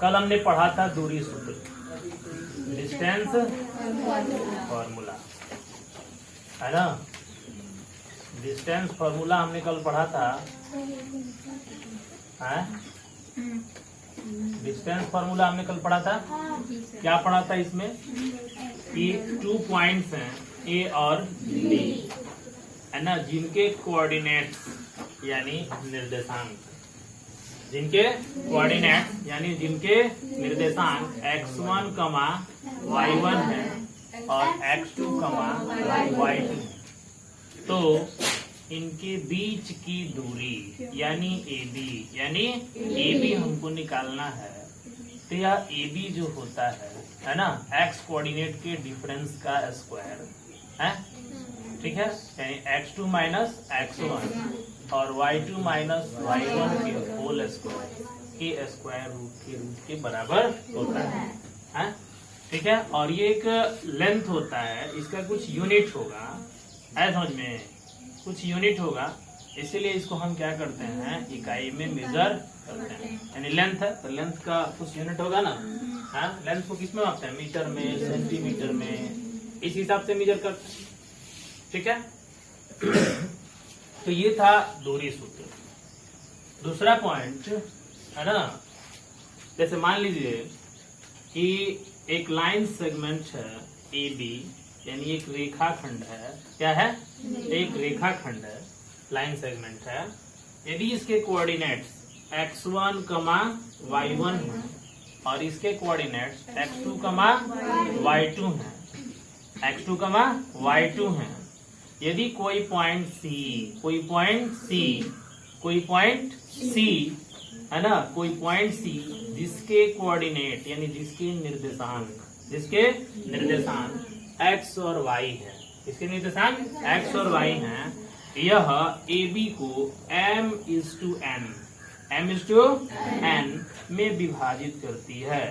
कल हमने पढ़ा था दूरी सूत्र, डिस्टेंस फॉर्मूला, है ना। डिस्टेंस फॉर्मूला हमने कल पढ़ा था, है? डिस्टेंस फॉर्मूला हमने कल पढ़ा था। क्या पढ़ा था इसमें कि 2 पॉइंट्स हैं ए और बी, है ना, जिनके कोऑर्डिनेट्स यानी निर्देशांक, जिनके कोऑर्डिनेट्स यानी जिनके निर्देशांक x1, y1 है और x2, y2 है। तो इनके बीच की दूरी यानी AB हमको निकालना है। तो यह AB जो होता है ना, x कोऑर्डिनेट के डिफरेंस का स्क्वायर है, ठीक है, यानी x2 माइनस x1 और y2 माइनस y1 के होल स्क्वायर के स्क्वायर रूट के बराबर होता है, ठीक है। और ये एक लेंथ होता है, इसका कुछ यूनिट होगा, है समझ में, कुछ यूनिट होगा, इसीलिए इसको हम क्या करते हैं, इकाई में मेजर करते हैं। यानी लेंथ है तो लेंथ का कुछ यूनिट होगा ना, हाँ। लेंथ को किस में मापते हैं, मीटर में, सेंटीमीटर में, इस हिसाब से मेजर करते हैं, ठीक है। तो ये था दूरी सूत्र। दूसरा पॉइंट है ना, जैसे मान लीजिए कि एक लाइन सेगमेंट है AB, यानी एक रेखाखंड है। क्या है, एक रेखाखंड है, लाइन सेगमेंट है। यदि इसके कोऑर्डिनेट्स x1, y1 है और इसके कोऑर्डिनेट्स x2, y2 है, x2, y2 है। यदि कोई पॉइंट C है ना, कोई पॉइंट C जिसके कोऑर्डिनेट यानी जिसके निर्देशांक x और y है, इसके निर्देशांक x और y हैं, यह AB को m/n में विभाजित करती है।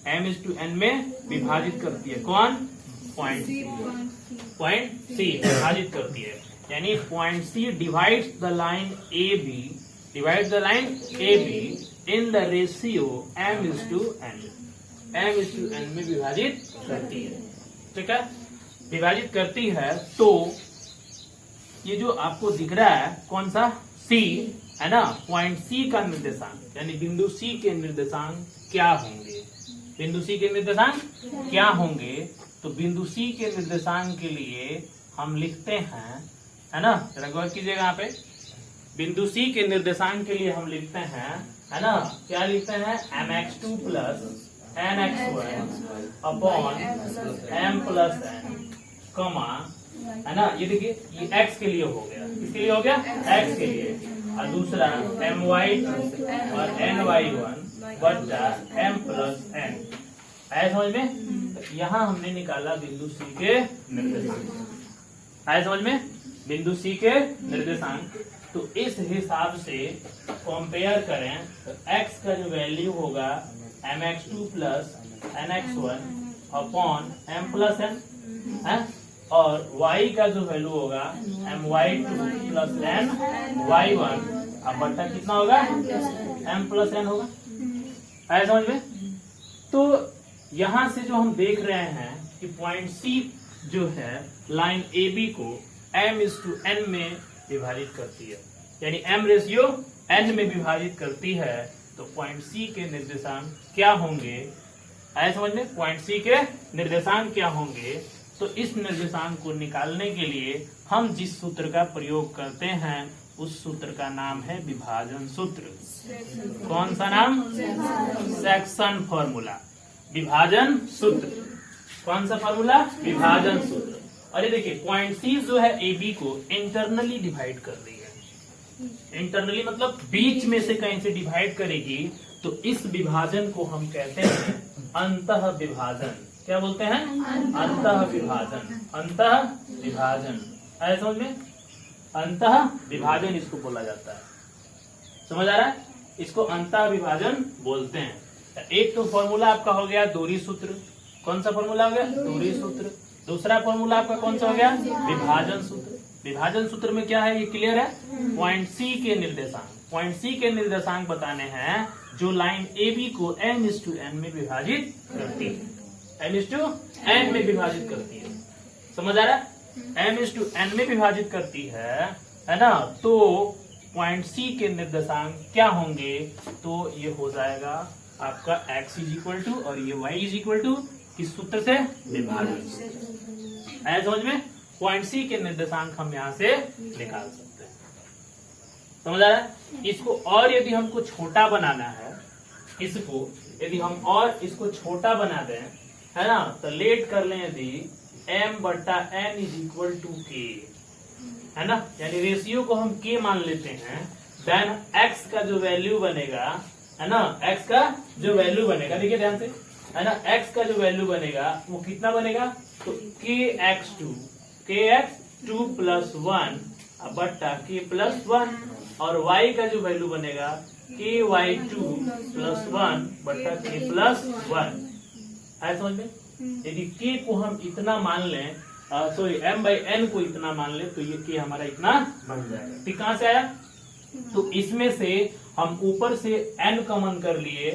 m/n में विभाजित करती है कौन, पॉइंट C विभाजित करती है। यानी point C divides the line AB in the ratio m/n में विभाजित करती है, ठीक है, विभाजित करती है। तो ये जो आपको दिख रहा है कौन सा, C है ना, पॉइंट C का निर्देशांक यानी बिंदु C के निर्देशांक क्या होंगे, बिंदु C के निर्देशांक क्या होंगे। तो बिंदु C के निर्देशांक के लिए हम लिखते हैं, है ना, जरा गौर कीजिएगा यहाँ पे, बिंदु C के निर्देशांक के लिए हम लिखते हैं, है ना, क्या लिखते हैं, mx2 plus nx1 upon m+n, कमा, है ना, ये देखिए ये x के लिए हो गया, किसके लिए हो गया, x के लिए, और दूसरा my2 और ny1 बटा m+n। आया समझ में। तो यहाँ हमने निकाला बिंदु C के निर्देशांक, आया समझ में, बिंदु C के निर्देशांक। तो इस हिसाब से कंपेयर करें तो x का जो वैल्यू होगा mx2 plus nx1 upon m+n है, और y का जो वैल्यू होगा my2 प्लस ny1 अब बट्टा कितना होगा, m+n होगा। आया समझ में। तो यहां से जो हम देख रहे हैं कि पॉइंट C जो है लाइन AB को m/n में विभाजित करती है, यानी m/n में विभाजित करती है। तो पॉइंट C के निर्देशांक क्या होंगे, आया समझ में, पॉइंट C के निर्देशांक क्या होंगे। तो इस निर्देशांक को निकालने के लिए हम जिस सूत्र का प्रयोग करते हैं उस सूत्र का नाम है विभाजन सूत्र। कौन सा नाम, सेक्शन फॉर्मूला, विभाजन सूत्र। कौन सा फॉर्मूला, विभाजन सूत्र। और ये देखिए पॉइंट C जो है AB को इंटरनली डिवाइड कर रही है, इंटरनली मतलब बीच में से कहीं से डिवाइड करेगी। तो इस विभाजन को हम कहते हैं अंतः विभाजन। क्या बोलते हैं, अंतः विभाजन, अंतः विभाजन। है समझ में, अंतः विभाजन इसको बोला जाता है, समझ आ रहा है, इसको अंतः विभाजन बोलते हैं। एक तो फॉर्मूला आपका हो गया दूरी सूत्र। कौन सा फॉर्मूला हो गया, दूरी सूत्र। दूसरा फॉर्मूला आपका कौन सा हो गया, विभाजन सूत्र। विभाजन सूत्र में क्या है, ये क्लियर है, पॉइंट C के निर्देशांक, पॉइंट C के निर्देशांक बताने हैं जो लाइन AB को m/n में विभाजित करती है, m/n में विभाजित करती है। समझ आ रहा है? m/n में विभाजित करती है ना। तो पॉइंट C के निर्देशांक क्या होंगे? तो ये हो जाएगा आपका x = और ये y = किस सूत्र से? विभाजन। आया समझ में? पॉइंट C के निर्देशांक हम यहाँ से निकाल सकते हैं। समझ आ रहा है? इसको और यदि हमको छोटा बनाना है, इसको यदि हम और इसको छोटा बना दें, है ना, तो लेट कर लें यदि m/n = k, है ना, यानी रेशियो को हम k मान लेते हैं, देन x का जो वैल्यू बनेगा, है ना, x का जो वैल्यू बनेगा, देखिए ध्यान से, है ना, x का जो वैल्यू बनेगा वो कितना बनेगा? तो kx2 + 1 बट्टा k + 1, और y का जो वैल्यू बनेगा ky2 + 1 बट्टा k + 1। है समझ में? यदि k को हम इतना मान लें, सॉरी m/n को इतना मान ले, तो ये k हमारा इतना बन जाएगा। ठीक, कहां से आया? तो इसमें से हम ऊपर से n कॉमन कर लिए,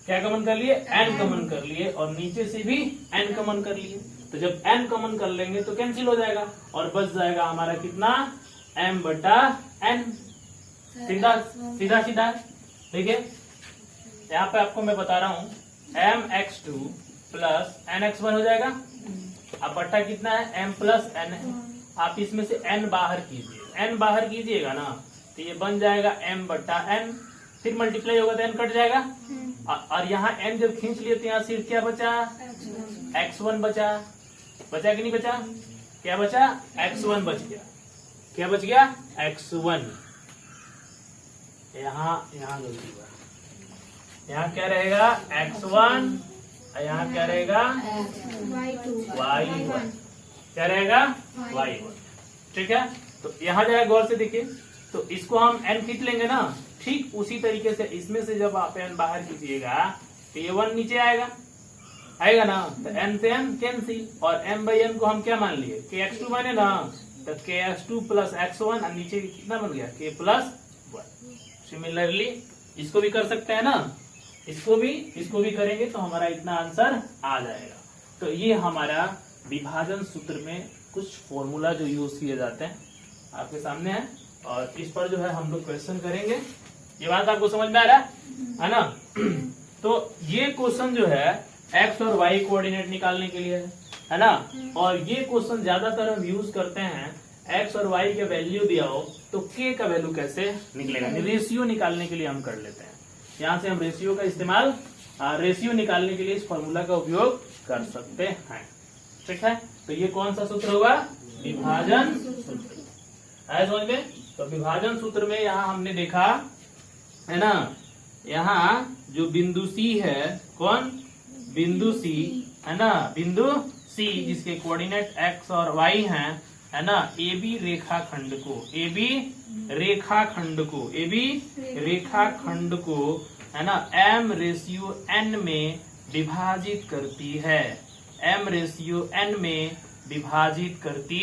क्या कॉमन कर लिए? n कॉमन कर लिए, और नीचे से भी n कॉमन कर लिए। तो जब n कॉमन कर लेंगे तो कैंसिल हो जाएगा और बच जाएगा हमारा कितना? m/n। सीधा सीधा सीधा। देखिए यहाँ पे आपको मैं बता रहा हूँ, mx2 + nx1 हो जाएगा। अब बट्टा कितना है? m + n है। आप इसमें से n बाहर कीजिए, n बाहर कीजिएगा ना, तो ये बन जाएगा m/n, फिर मल्टीप्लाई होगा तो n कट जाएगा, और यहाँ n जब खींच लिए तो यहाँ सिर्फ क्या बचा? x1 बचा। बचा कि नहीं बचा? क्या बचा? x1 बच गया। क्या बच गया? x1। यहाँ गलती हुआ, यहाँ क्या रहेगा? x1, यहाँ क्या रहेगा? y1। क्या रहेगा? y1। ठीक है, तो यहाँ जाए गौर से देखिए, तो इसको हम n खींच लेंगे ना, ठीक उसी तरीके से इसमें से जब आप n बाहर कीजिएगा तो ये 1 नीचे आएगा ना, तो n से n कैंसिल, और m/n को हम क्या मान लिए? kx2 माने ना, तो kx2 + x1, और नीचे कितना बन गया? k + 1। सिमिलरली इसको भी कर सकते हैं ना, इसको भी करेंगे तो हमारा इतना आंसर आ जाएगा। तो ये हमारा विभाजन सूत्र में कुछ फॉर्मूला जो यूज किए जाते हैं आपके सामने है, और इस पर जो है हम लोग क्वेश्चन करेंगे। ये बात आपको समझ में आ रहा है ना? तो ये क्वेश्चन जो है x और y कोऑर्डिनेट निकालने के लिए है ना, और ये क्वेश्चन ज्यादातर हम यूज करते हैं x और y के वैल्यू दिया हो तो k का वैल्यू कैसे निकलेगा, रेशियो निकालने के लिए हम कर लेते हैं। यहाँ से हम रेशियो का इस्तेमाल, रेशियो निकालने के लिए इस फॉर्मूला का उपयोग कर सकते हैं। ठीक है, तो ये कौन सा सूत्र होगा? विभाजन सूत्र। है समझ में? तो विभाजन सूत्र में यहाँ हमने देखा है ना, यहाँ जो बिंदु C है, कौन? बिंदु C है ना, बिंदु C जिसके कोऑर्डिनेट x और y हैं, है ना, AB रेखाखंड को है ना m/n में विभाजित करती है, m/n में विभाजित करती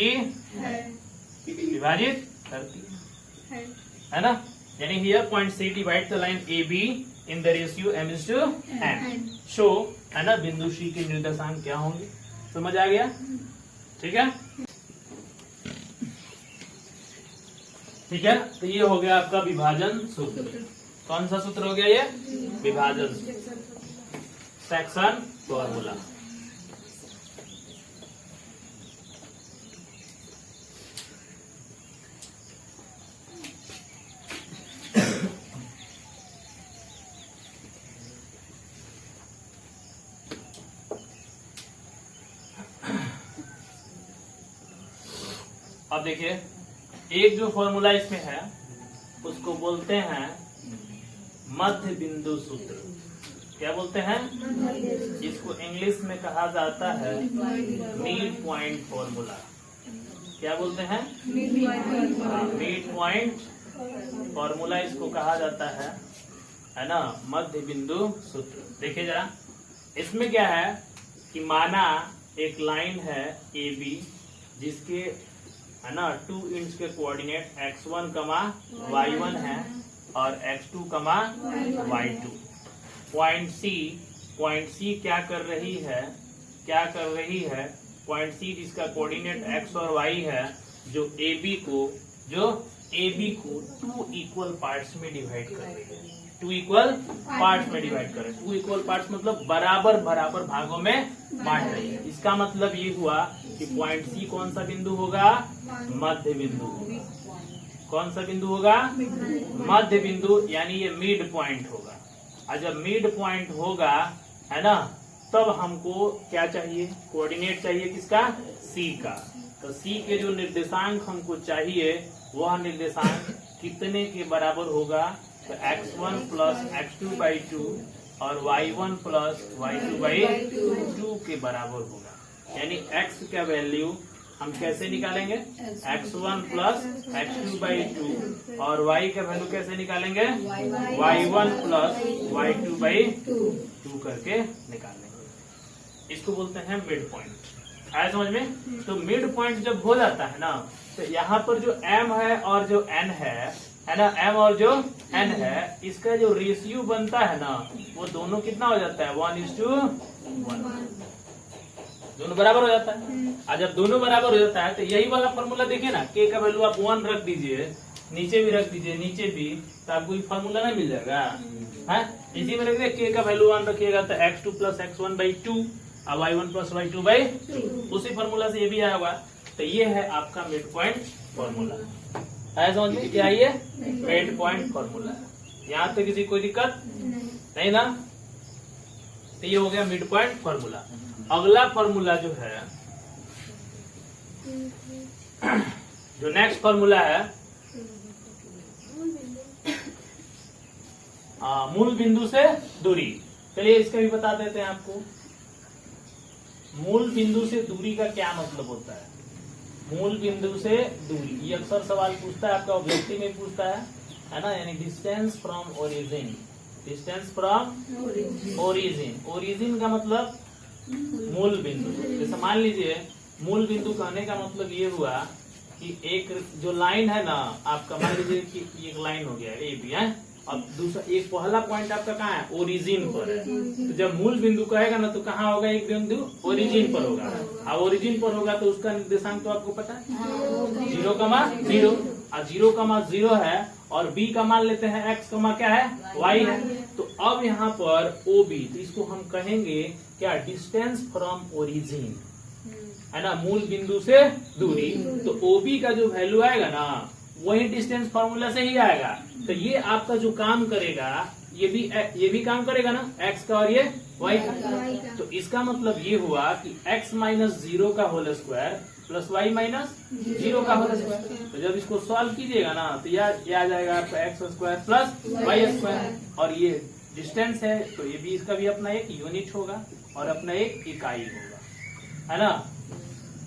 है ना, यानी here point C divide the line AB in the ratio m/n। Show है ना बिंदु C के निर्देशांक क्या होंगे। समझ आ गया? ठीक है, ठीक है, तो ये हो गया आपका विभाजन सूत्र। कौन सा सूत्र हो गया ये? विभाजन सूत्र, सेक्शन फॉर्मूला। अब देखिए, एक जो फॉर्मूला इसमें है उसको बोलते हैं मध्य बिंदु सूत्र। क्या बोलते हैं? इसको इंग्लिश में कहा जाता है मिड पॉइंट फॉर्मूला। क्या बोलते हैं? मिड पॉइंट फॉर्मूला इसको कहा जाता है ना, मध्य बिंदु सूत्र। देखिए जरा, इसमें क्या है कि माना एक लाइन है AB जिसके है ना 2 इंच के कोऑर्डिनेट x1, y1 है और x2, y2। पॉइंट सी क्या कर रही है, पॉइंट सी जिसका कोऑर्डिनेट एक्स और वाई है, जो ए बी को 2 इक्वल पार्ट्स में डिवाइड कर रही है। 2 इक्वल पार्ट्स में डिवाइड कर रहे हैं। 2 इक्वल पार्ट्स मतलब बराबर भागों में बांट रही है। इसका मतलब ये हुआ कि पॉइंट सी कौन सा बिंदु होगा, मध्य बिंदु होगा। कौन सा बिंदु होगा, मध्य बिंदु, यानी ये मिड पॉइंट होगा। और जब मिड पॉइंट होगा, है ना, तब हमको क्या चाहिए, कोऑर्डिनेट चाहिए किसका, सी का। तो सी के जो निर्देशांक हमको चाहिए, वह निर्देशांक कितने के बराबर होगा, तो x1 प्लस x2/2 और y1 प्लस y2/2 के बराबर होगा। यानी x का वैल्यू हम कैसे निकालेंगे, x1 प्लस x2/2 और y का वैल्यू कैसे निकालेंगे, y1 प्लस y2/2 करके निकालेंगे। इसको बोलते हैं मिड पॉइंट। आया समझ में? तो मिड पॉइंट जब हो जाता है ना, तो यहाँ पर जो m है और जो n है ना, m और जो n है, इसका जो रेशियो बनता है ना, वो दोनों कितना हो जाता है, 1:1, दोनों बराबर हो जाता है। और जब दोनों बराबर हो जाता है, तो यही वाला फॉर्मूला देखिए ना, k का वैल्यू आप 1 रख दीजिए, नीचे भी रख दीजिए, नीचे भी, तो आपको ये फॉर्मूला नहीं मिल जाएगा, है? इसी में रख दिए, k का वैल्यू 1 रखिएगा तो x2 प्लस x1/2 और y1 प्लस y2/2, उसी फॉर्मूला से ये भी आया होगा। तो ये है आपका मिड पॉइंट फॉर्मूला। है समझ में? क्या ये मिड पॉइंट फॉर्मूला है। यहाँ तक किसी कोई दिक्कत नहीं ना? तो ये हो गया मिड पॉइंट फॉर्मूला। अगला फॉर्मूला जो है, जो नेक्स्ट फॉर्मूला है, मूल बिंदु से दूरी। चलिए इसका भी बता देते हैं आपको। मूल बिंदु से दूरी का क्या मतलब होता है, मूल बिंदु से दूरी, ये अक्सर सवाल पूछता है, आपका ऑब्जेक्टिव में पूछता है ना, यानी distance from origin. Distance from origin, origin का मतलब मूल बिंदु। जैसे मान लीजिए, मूल बिंदु कहने का मतलब ये हुआ कि एक जो लाइन है ना आपका, मान लीजिए कि एक लाइन हो गया ए बी है, और दूसरा एक पहला पॉइंट आपका कहाँ है, ओरिजिन पर है। तो जब मूल बिंदु कहेगा ना, तो कहाँ होगा एक बिंदु, ओरिजिन पर होगा। और ओरिजिन पर होगा तो उसका निर्देशांक तो आपको पता है, 0,0, और 0,0 है, और b का मान लेते हैं x, क्या है, y है। तो अब यहाँ पर OB, तो इसको हम कहेंगे क्या, डिस्टेंस फ्रॉम ओरिजिन, है ना, मूल बिंदु से दूरी। तो OB का जो वैल्यू आएगा ना, वही डिस्टेंस फॉर्मूला से ही आएगा। तो ये आपका जो काम करेगा, ये भी काम करेगा ना, x का और ये y का। तो इसका मतलब ये हुआ कि x माइनस 0 का whole square plus y minus 0 का होल स्क्वायर। तो जब इसको सॉल्व कीजिएगा ना, तो ये आ जाएगा आपका x² प्लस y²। और ये डिस्टेंस है, तो ये भी, इसका भी अपना एक यूनिट होगा और अपना एक इकाई होगा, है ना,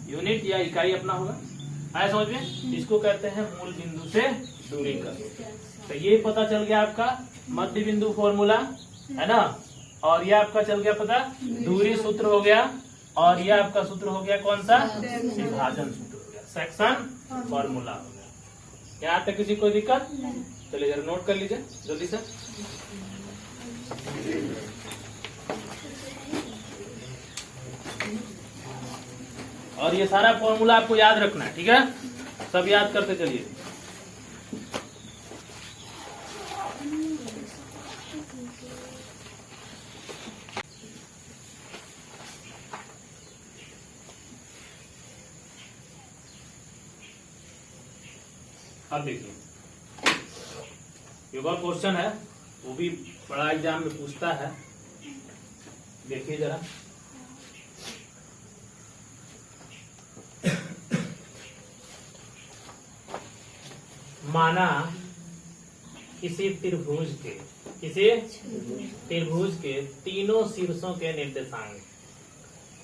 यूनिट या इकाई अपना होगा। आया समझ में? इसको कहते हैं मूल बिंदु से दूरी का। तो ये पता चल गया आपका मध्य बिंदु फॉर्मूला, है ना, और ये आपका चल गया पता, दूरी सूत्र हो गया, और ये आपका सूत्र हो गया कौन सा, विभाजन सूत्र हो गया, सेक्शन फॉर्मूला हो गया। यहाँ तक किसी कोई दिक्कत? चलिए जरा नोट कर लीजिए जल्दी से। और ये सारा फॉर्मूला आपको याद रखना है, ठीक है, सब याद करते चलिए। अब देखिए, एक और क्वेश्चन है, वो भी बड़ा एग्जाम में पूछता है, देखिए जरा। माना किसी त्रिभुज के तीनों शीर्षों के निर्देशांक,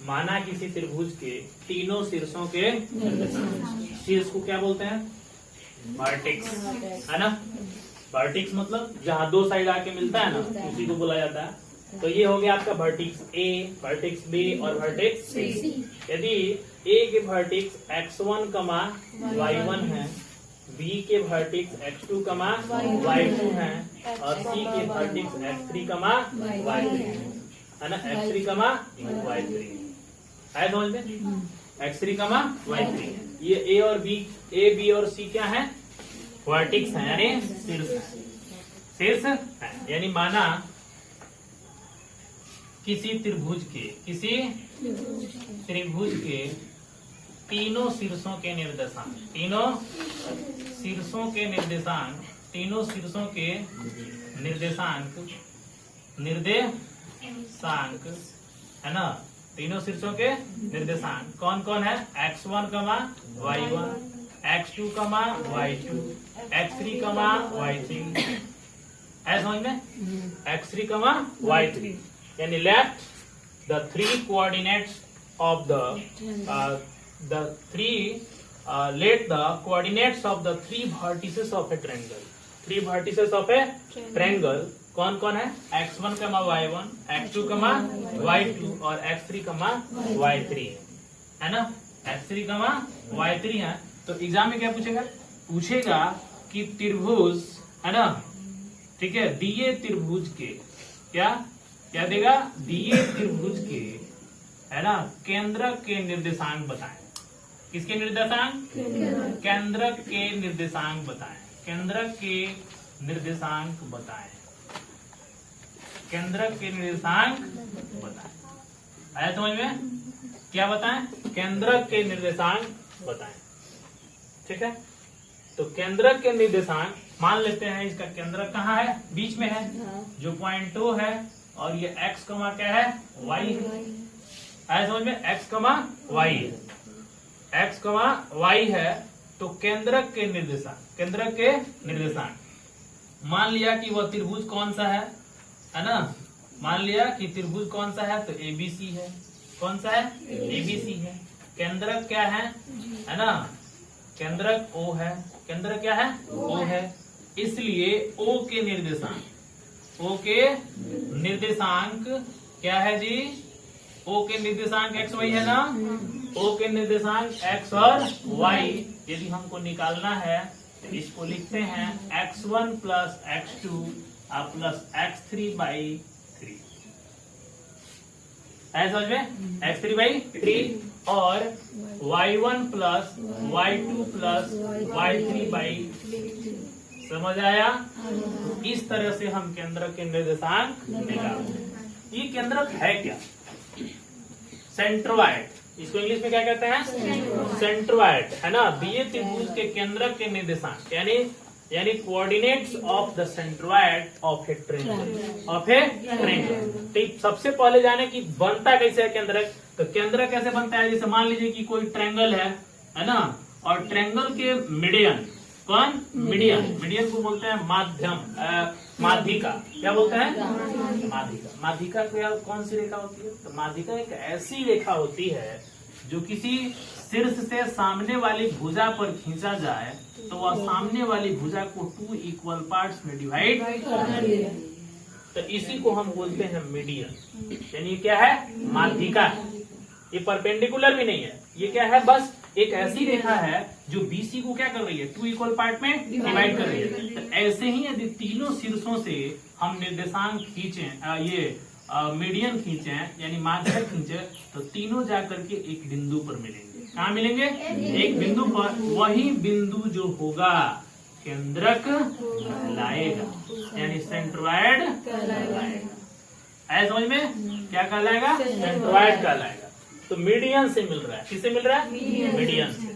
माना किसी त्रिभुज के तीनों शीर्षों के निर्देशांक, शीर्ष को क्या बोलते हैं, वर्टेक्स, है ना। वर्टेक्स मतलब जहाँ दो साइड आके मिलता है ना, उसी को बोला जाता है। तो ये हो गया आपका वर्टेक्स A, वर्टेक्स B और वर्टेक्स C। यदि A के वर्टेक्स x1, y1 है, बी के वर्टेक्स x2, y2 हैं और सी के वर्टेक्स x3, y3 है ना, x3, y3 है समझ में, x3, y3। ये ए और बी, ए बी और सी क्या है, वर्टेक्स है यानी शीर्ष है। यानी माना किसी त्रिभुज के तीनों शीर्षों के निर्देशांक है ना, तीनों शीर्षों के निर्देशांक कौन कौन है, x1, y1, x2, y2, x3, y3 है समझ में, x3, y3 यानी late the three coordinates of let the coordinates of the three vertices of a triangle, three vertices of a triangle कौन कौन है, x1, y1, x2, y2 और x3, y3 है ना, x3, y3 है। तो एग्जाम में क्या पूछेगा कि त्रिभुज है ना, ठीक है, दिए त्रिभुज के क्या देगा, दिए त्रिभुज के है ना केंद्रक के निर्देशांक बताएं। किसके निर्देशांक, केंद्रक के निर्देशांक बताएं, केंद्रक के निर्देशांक बताएं, केंद्रक के निर्देशांक बताएं। आया समझ में, क्या बताएं, केंद्रक के निर्देशांक बताएं। ठीक है, तो केंद्रक के निर्देशांक मान लेते हैं, इसका केंद्रक कहाँ है, बीच में है, जो पॉइंट O है, और ये x, क्या है, y है। आया समझ में, x, y है, x, y है। तो केंद्रक के निर्देशांक मान लिया कि वह त्रिभुज कौन सा है ना, मान लिया कि त्रिभुज कौन सा है, तो ABC है। कौन सा है, ABC है। केंद्रक क्या है ना, केंद्रक O है। केंद्रक क्या है, O है। इसलिए O के निर्देशांक क्या है जी, O के निर्देशांक x, y है ना, O के निर्देशांक x और y यदि हमको निकालना है तो इसको लिखते हैं x1 plus x2 plus x3/3। ऐसा समझ में, x3/3 और y1 plus y2 plus y3/3। समझ आया। इस तरह से हम केंद्रक के निर्देशांक निकालते हैं। ये केंद्रक है क्या, सेंट्रोइड, इसको इंग्लिश में क्या कहते हैं, सेंट्रोइड है ना। दिए त्रिभुज के केंद्रक के निर्देशांक यानी coordinates of the centroid of A triangle. तो सबसे पहले जाने की बनता कैसे है केंद्रक। तो केंद्रक कैसे बनता है, जैसे मान लीजिए कि कोई ट्रायंगल है ना, और ट्रायंगल के मीडियन, कौन, मीडियन को बोलते हैं माध्यिका। क्या बोलते हैं, माध्यिका कौन सी रेखा होती है, तो माध्यिका एक ऐसी रेखा होती है जो किसी शीर्ष से सामने वाली भुजा पर खींचा जाए तो वह सामने वाली भुजा को 2 इक्वल पार्ट्स में डिवाइड कर दे। तो इसी को हम बोलते हैं मीडियन, यानी क्या है, माध्यिका। ये परपेंडिकुलर भी नहीं है, ये क्या है, बस एक ऐसी रेखा है जो BC को क्या कर रही है, 2 इक्वल पार्ट में डिवाइड कर रही है। तो ऐसे ही यदि तीनों शीर्षों से हम निर्देशांक खींचे, ये मीडियन खींचे यानी माध्यक खींचे, तो तीनों जाकर के एक बिंदु पर मिलेंगे। कहाँ मिलेंगे, एक बिंदु पर। वही बिंदु जो होगा केंद्रक कहलाएगा, यानी सेंट्रोइड कहलाएगा। ऐसा समझ में, क्या कहलाएगा, सेंट्रोइड कहलाएगा। तो मीडियन से मिल रहा है, किससे मिल रहा है, मीडियन से।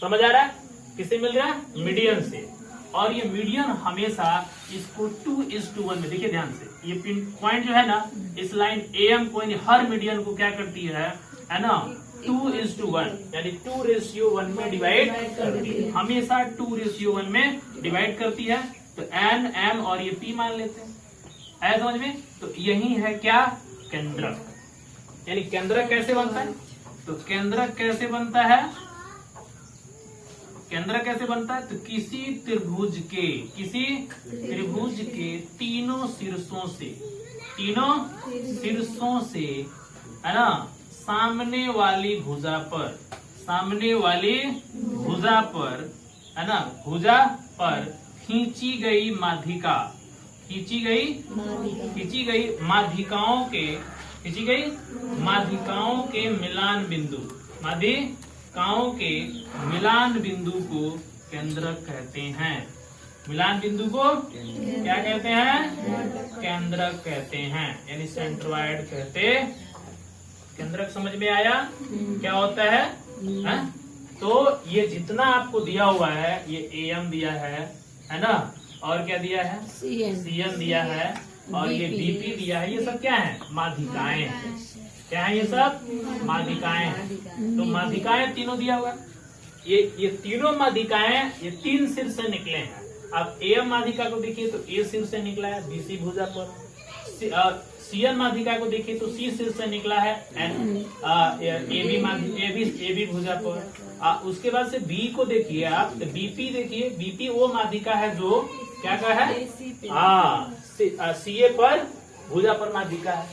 समझ आ रहा है, किससे मिल रहा है, मीडियन से। और ये मीडियन हमेशा इसको 2:1 में, देखिए ध्यान से, ये पॉइंट जो है ना, इस लाइन AM को हर मीडियन को क्या करती है ना, 2:1 यानी 2:1 में डिवाइड करती है, हमेशा 2:1 में डिवाइड करती है। तो N, M और ये P मान लेते हैं। ऐसा समझ में, तो यही है क्या, केंद्रक। यानी केंद्रक कैसे बनता है, तो केंद्रक कैसे बनता है, केंद्रक कैसे बनता है, तो किसी त्रिभुज के तीनों शीर्षों से है ना, सामने वाली भुजा पर है ना, भुजा पर खींची गई माध्यिका, खींची गई माध्यिकाओं के मिलान बिंदु, माध्यिकाओं के मिलान बिंदु को केंद्रक कहते हैं। मिलान बिंदु को क्या कहते हैं? केंद्रक कहते हैं, यानी सेंट्रॉइड कहते। केंद्रक समझ में आया क्या होता है? तो ये जितना आपको दिया हुआ है, ये AM दिया है ना, और क्या दिया है? CN दिया है, और ये BP दिया है। ये सब क्या है? माध्यिकाएं हैं। क्या है ये सब? माध्यिकाएं हैं। तो माध्यिकाएं तीनों दिया हुआ है। ये तीनों माध्यिकाएं ये 3 सिर से निकले हैं। आप AM माध्यिका को देखिए तो A सिर से निकला है, BC भुजा पर। CN माध्यिका को देखिए तो C सिर से निकला है, AB भुजा पर। उसके बाद से B को देखिए आप, तो BP देखिए, BP वो माध्यिका है जो क्या का है? CA पर भुजा पर माध्यिका है।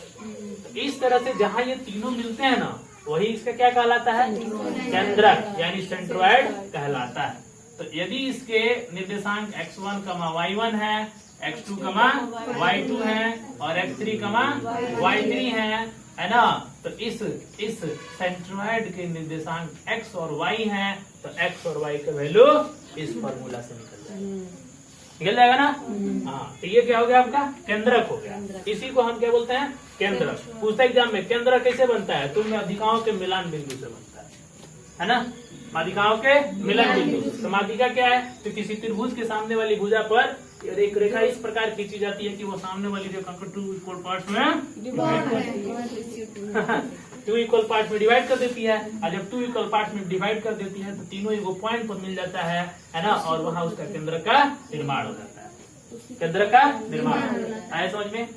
तो इस तरह से जहाँ ये तीनों मिलते हैं ना, वही इसका क्या कहलाता है? केंद्रक, यानी सेंट्रॉइड कहलाता है। तो यदि इसके निर्देशांक x1, y1 है, x2, y2 है, और x3, y3 है ना, तो इस सेंट्रॉइड के निर्देशांक x और y हैं, तो x और y का वैल्यू इस फॉर्मूला से निकल जाएगा ना। हाँ, तो ये क्या हो गया? आपका केंद्रक हो गया। इसी को हम क्या बोलते हैं? केंद्रक। पूछता एग्जाम में केंद्रक कैसे बनता है? तो माध्यिकाओं के मिलान बिंदु से बनता है ना, माध्यिकाओं के मिलन बिंदु। तो माध्यिका क्या है? तो किसी त्रिभुज के सामने वाली भुजा पर एक रेखा इस प्रकार खींची जाती है कि वो सामने वाली रेखा को 2 इक्वल पार्ट्स में डिवाइड कर देती है। और जब 2 इक्वल पार्ट्स में डिवाइड कर देती है तो तीनों एक पॉइंट पर मिल जाता है ना, और वहाँ उसका केंद्र का निर्माण हो जाता है। केंद्र का निर्माण आया समझ में?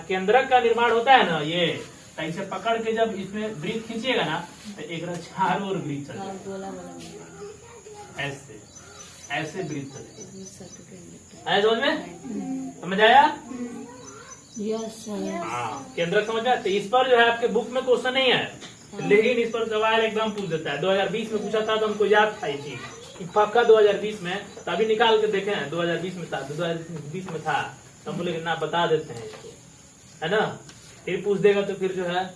केंद्र का निर्माण होता है ना, ये ऐसे पकड़ के जब इसमें वृत्त खींचिएगा ना, तो एक चारों ओर वृत्त चलेगा, ऐसे वृत्त चलेगा। आया समझ में? समझ आया? हाँ, केंद्रक समझ में? तो इस पर जो है आपके बुक में क्वेश्चन नहीं है, लेकिन इस पर सवाल एकदम पूछ देता है। 2020 में पूछा था तो हमको याद था ये चीज, पक्का 2020 में, तभी निकाल के देखे हैं 2020 में था, 2020 में था, तो हम बोले ना बता देते हैं इसको, है ना। फिर पूछ देगा तो फिर जो है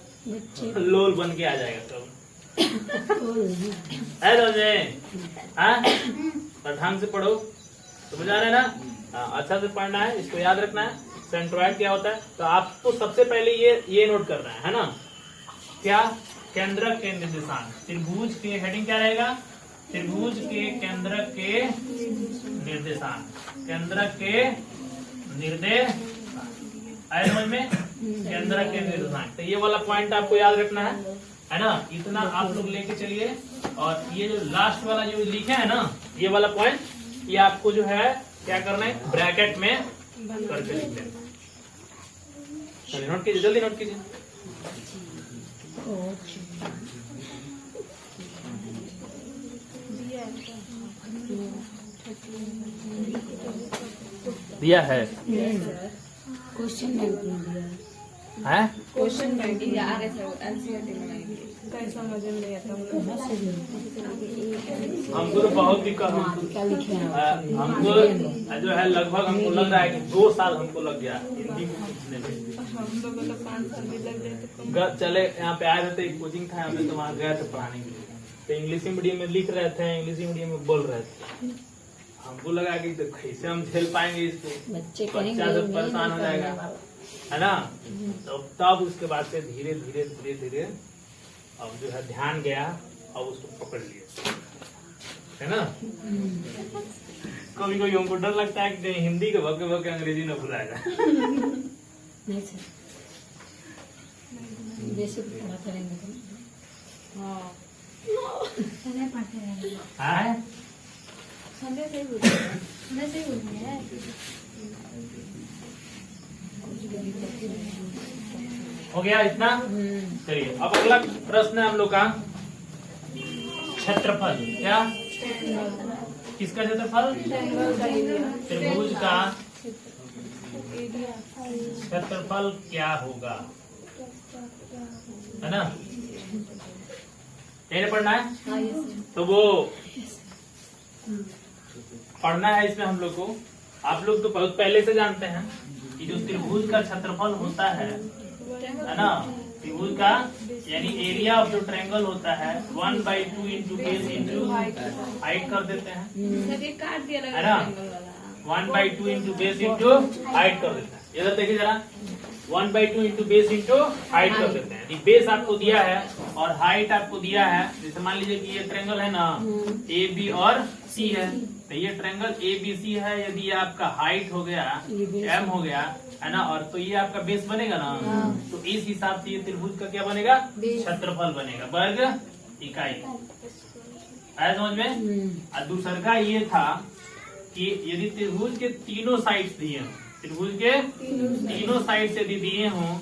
लोल बन के आ जाएगा सब, है तो ढंग से पढ़ो, समझ आ रहा है ना। अच्छा से पढ़ना है, इसको याद रखना है। सेंट्रॉइड क्या होता है? तो आपको सबसे पहले ये नोट करना है ना, क्या? केंद्रक के निर्देशांक। त्रिभुज के हेडिंग क्या रहेगा? त्रिभुज के केंद्रक के निर्देशांक, केंद्रक के निर्देश, आए समझ में? केंद्रक के निर्देशांक। तो ये वाला पॉइंट आपको याद रखना है ना। इतना आप लोग लेके चलिए, और ये जो लास्ट वाला जो लिखे है ना, ये वाला पॉइंट, ये आपको जो है क्या करना है? ब्रैकेट में करके लिख देना। चलिए नोट कीजिए, जल्दी नोट कीजिए। दिया है क्वेश्चन बैंक में दिया है, क्वेश्चन बैंक आ रहे थे एनसीईआरटी में कैसा मजे में नहीं आता हमको तो बहुत दिक्कत, क्या लिखे हैं हमको जो है लगभग हमको लग रहा है कि 2 साल हमको लग गया हिंदी में सीखने में। हम लोग को तो 5 साल भी लग गए। तो चले यहाँ पे आए थे, कोचिंग था यहाँ पे, तो वहाँ गए थे पढ़ाने के लिए, तो इंग्लिश मीडियम में लिख रहे थे, इंग्लिश मीडियम में बोल रहे थे। हमको लगा कि तो कैसे हम झेल पाएंगे इसको, बच्चा सब परेशान हो जाएगा, है ना। तो तब उसके बाद से धीरे धीरे धीरे धीरे अब जो है ध्यान गया, अब उसको पकड़ लिए, है ना। कभी कभी हमको डर लगता है कि हिंदी के भगे भगे अंग्रेजी न भुलाएगा। नहीं सर, बेसिक पढ़ा करेंगे। हाँ हाँ संडे से ही बोल रहे हैं। हो गया इतना। चलिए अब अगला प्रश्न है हम लोग का क्षेत्रफल। क्या? किसका क्षेत्रफल? त्रिभुज का क्षेत्रफल क्या होगा, है ना। यही पढ़ना है। तो वो पढ़ना है इसमें हम लोग को। आप लोग तो बहुत पहले से जानते हैं कि जो त्रिभुज का क्षेत्रफल होता है ना, त्रिभुज का यानी एरिया ऑफ जो ट्रायंगल होता है 1/2 इंटू बेस इंटू हाइट कर देते हैं, सर ये काट दिया है ना। 1/2 इंटू बेस इंटू हाइट कर देते हैं। इधर देखिए जरा, 1/2 इंटू बेस इंटू हाइट कर देते हैं। बेस आपको दिया है और हाइट आपको दिया है। जैसे मान लीजिए कि ये ट्रायंगल है ना, ए बी और सी है, तो ये ट्रायंगल ए बी सी है। यदि ये आपका हाइट हो गया एम हो गया, है ना, और तो ये आपका बेस बनेगा ना, तो इस हिसाब से ये त्रिभुज का क्या बनेगा, क्षेत्रफल बनेगा, वर्ग इकाई। आया समझ में। और दूसरा ये था कि यदि त्रिभुज के तीनों साइड्स दिए हों, त्रिभुज के तीनों साइड से यदि दिए हों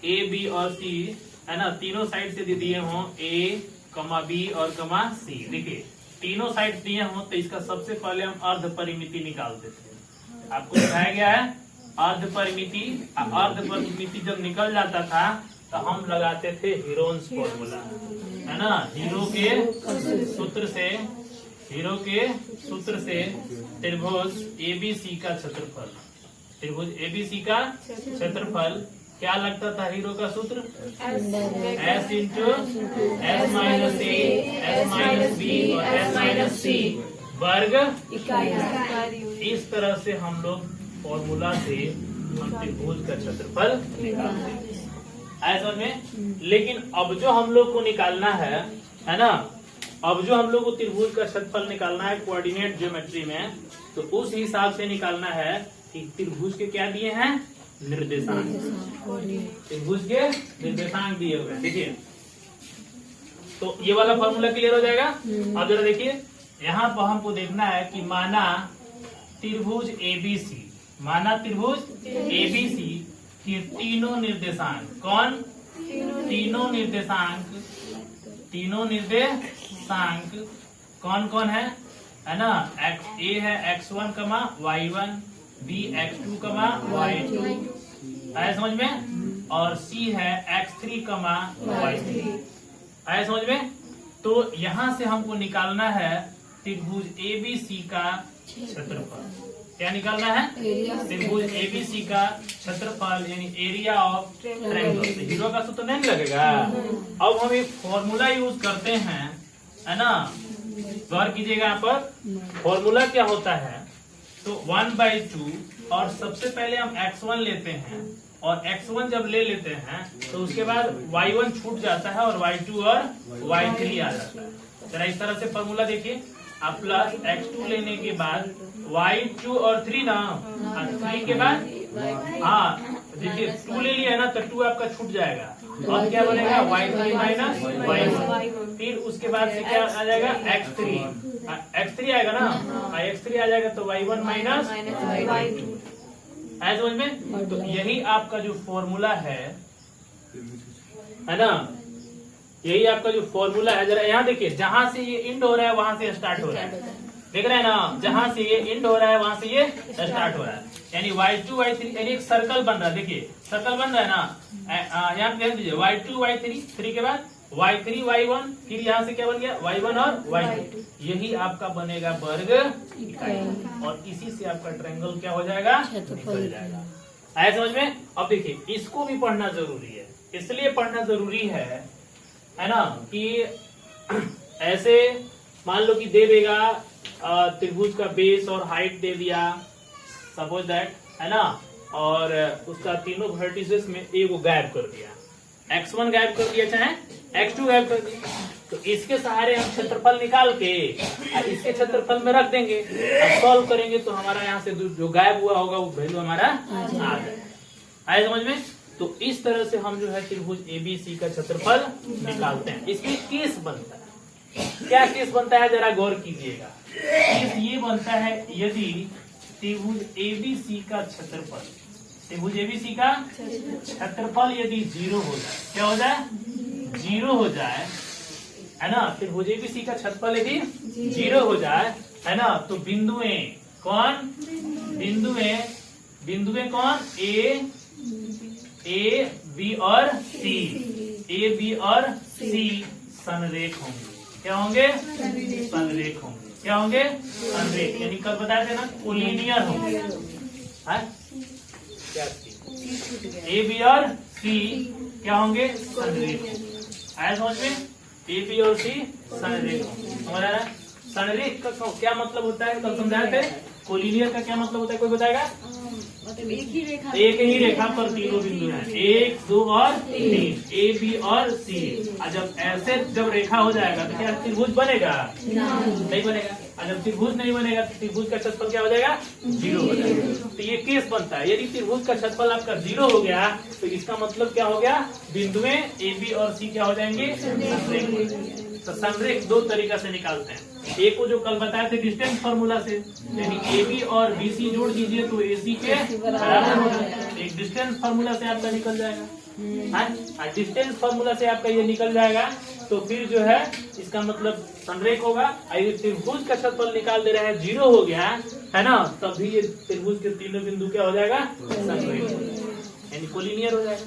ए बी और सी, है ना, तीनों साइड से यदि दिए हों ए कमा बी और कमा सी, देखिए तीनों साइड दिए हों तो इसका सबसे पहले हम अर्ध परिमिति निकालते थे। आपको बताया गया है अर्ध परिमिति। अर्ध परिमिति जब निकल जाता था तो हम लगाते थे हीरोन्स फॉर्मूला, है ना। हीरो के सूत्र से त्रिभुज एबीसी का क्षेत्रफल, त्रिभुज एबीसी का क्षेत्रफल क्या लगता था हीरो का सूत्र, S इंटू S माइनस ए, S माइनस बी और S माइनस सी वर्ग इकाई। इस तरह से हम लोग फॉर्मूला से हम त्रिभुज का क्षेत्रफल निकालते हैं, ऐसा में। लेकिन अब जो हम लोग को निकालना है ना, अब जो हम लोग को त्रिभुज का क्षेत्रफल निकालना है कोऑर्डिनेट ज्योमेट्री में, तो उस हिसाब से निकालना है कि त्रिभुज के क्या दिए हैं, निर्देशांक। त्रिभुज के निर्देशांक दिए हुए, देखिए। तो ये वाला फॉर्मूला क्लियर हो जाएगा। अब जरा देखिए, यहाँ पर हमको देखना है कि माना त्रिभुज एबीसी, माना त्रिभुज एबीसी के तीनों निर्देशांक, कौन, तीनों निर्देशांक कौन कौन है ना। ए है x1 कमा y1, बी x2 कमा y2, आया समझ में, और सी है x3 कमा y3, आया समझ में। तो यहाँ से हमको निकालना है त्रिभुज एबीसी का क्षेत्रफल। क्या निकालना है, त्रिभुज एबीसी का क्षेत्रफल यानी एरिया ऑफ ट्रायंगल। हीरो का सूत्र नहीं लगेगा। अब हम एक फॉर्मूला यूज करते हैं, है ना, गौर कीजिएगा यहाँ पर। फॉर्मूला क्या होता है, तो 1/2 और सबसे पहले हम x1 लेते हैं, और x1 जब ले लेते हैं तो उसके बाद y1 छूट जाता है और y2 और y3 आ जाता है। जरा इस तरह से फॉर्मूला देखिए, आप प्लस x2 लेने के बाद y2 और 3 ना, 3 के बाद हाँ देखिए 2 ले लिया है ना, तो 2 आपका छूट जाएगा और क्या बनेगा y3 माइनस y1। फिर उसके बाद से क्या आ जाएगा, x3 आएगा ना, x3 आ जाएगा तो y1 माइनस y2, है समझ में। तो यही आपका जो फॉर्मूला है ना, यही आपका जो फॉर्मूला है। जरा यहाँ देखिए, जहां से ये इंड हो रहा है वहां से स्टार्ट हो रहा है, देख रहे हैं ना, जहां से ये इंड हो रहा है वहां से ये स्टार्ट हो रहा है, यानी y2 y3 यानी एक सर्कल बन रहा है। देखिए सर्कल बन रहा है ना, यहाँ पे ध्यान दीजिए, y2 y3, 3 के बाद y3 y1, फिर यहाँ से क्या बन गया y1 और y2। यही आपका बनेगा वर्ग इकाई, और इसी से आपका ट्रायंगल क्या हो जाएगा, निकल जाएगा। आया समझ में। अब देखिए इसको भी पढ़ना जरूरी है, इसलिए पढ़ना जरूरी है ना, कि ऐसे मान लो कि दे देगा त्रिभुज का बेस और हाइट दे दिया, सपोज दैट, है ना, और उसका तीनों वर्टिसेस में एगो गायब कर दिया, x1 गायब कर दिया, चाहे x2 गायब कर दिया, तो इसके सहारे हम क्षेत्रफल निकाल के इसके क्षेत्रफल में रख देंगे, अब सॉल्व करेंगे तो हमारा यहाँ से जो गायब हुआ होगा वो वैल्यू हमारा आ जाएगा। आया समझ में। तो इस तरह से हम जो है त्रिभुज एबीसी का क्षेत्रफल निकालते हैं। इसमें केस बनता है, क्या केस बनता है जरा गौर कीजिएगा। केस ये बनता है यदि त्रिभुज एबीसी का क्षेत्रफल, त्रिभुज एबीसी का क्षेत्रफल यदि 0 हो जाए, क्या हो जाए, 0 हो जाए, है ना, त्रिभुज एबीसी का क्षेत्रफल यदि 0 हो जाए, है ना, तो बिंदुएं कौन, बिंदुएं कौन, ए बी और सी समरेख होंगे। क्या होंगे, समरेख होंगे। क्या होंगे? संरेख। यानी कल बताए थे ना कोलिनियर होंगे। क्या ए बी और सी क्या होंगे? संरेख। आया समझ में? ए बी और सी संरेख। समझ आ रहा है? संरेख का क्या मतलब होता है कल समझाए थे। कोलिनियर का क्या मतलब होता है कोई बताएगा? मतलब एक ही रेखा एक ही रेखा पर तीनों बिंदु हैं, 1 2 और 3, ए बी और सी। और जब ऐसे जब रेखा हो जाएगा तो क्या त्रिभुज बनेगा? नहीं बनेगा। और जब त्रिभुज नहीं बनेगा तो त्रिभुज का क्षेत्रफल क्या हो जाएगा? 0 हो जाएगा। तो ये केस बनता है। यदि त्रिभुज का क्षेत्रफल आपका 0 हो गया तो इसका मतलब क्या हो गया? बिंदुएं ए बी और सी क्या हो जाएंगे? संरेख। तो संरेख दो तरीका से निकालते हैं। एक को जो कल बताए थे डिस्टेंस फार्मूला से, यानी ए बी और बी सी जोड़ दीजिए तो ए सी के बराबर होगा। एक डिस्टेंस फार्मूला से आपका निकल जाएगा। डिस्टेंस फार्मूला से आपका ये निकल जाएगा तो फिर जो है इसका मतलब संरेख होगा। त्रिभुज का क्षेत्रफल निकाल दे रहे हैं 0 हो गया है ना, तब भी ये त्रिभुज के तीनों बिंदु क्या हो जाएगा? संरेख, यानी कोलिनियर हो जाएगा।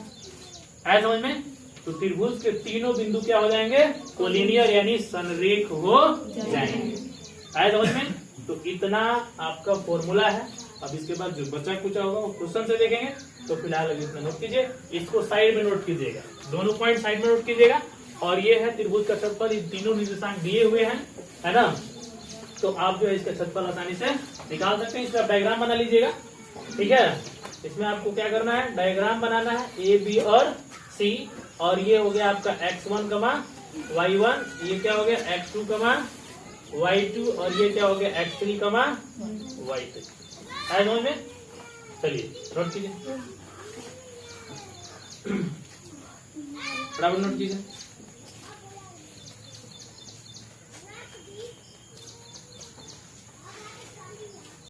आया समझ में? तो त्रिभुज के तीनों बिंदु क्या हो जाएंगे? कोलिनियर यानी संरेख हो जाएंगे। आया समझ में? तो इतना आपका फॉर्मूला है। अब इसके बाद जो बचा कुछ होगा वो क्वेश्चन से देखेंगे। तो फिलहाल अभी इतना नोट कीजिए, इसको साइड में नोट कीजिएगा, दोनों पॉइंट साइड में नोट कीजिएगा। और ये है त्रिभुज का क्षेत्रफल, इन तीनों निर्देशांक दिए हुए हैं, है ना। तो आप जो है इसका क्षेत्रफल आसानी से निकाल सकते हैं। इसका डायग्राम बना लीजिएगा, ठीक है। इसमें आपको क्या करना है? डायग्राम बनाना है ए बी और सी। और ये हो गया आपका x1, y1, ये क्या हो गया? x2, y2, और ये क्या हो गया? x3, y3। आया समझ में? चलिए नोट कीजिए, बराबर नोट कीजिए।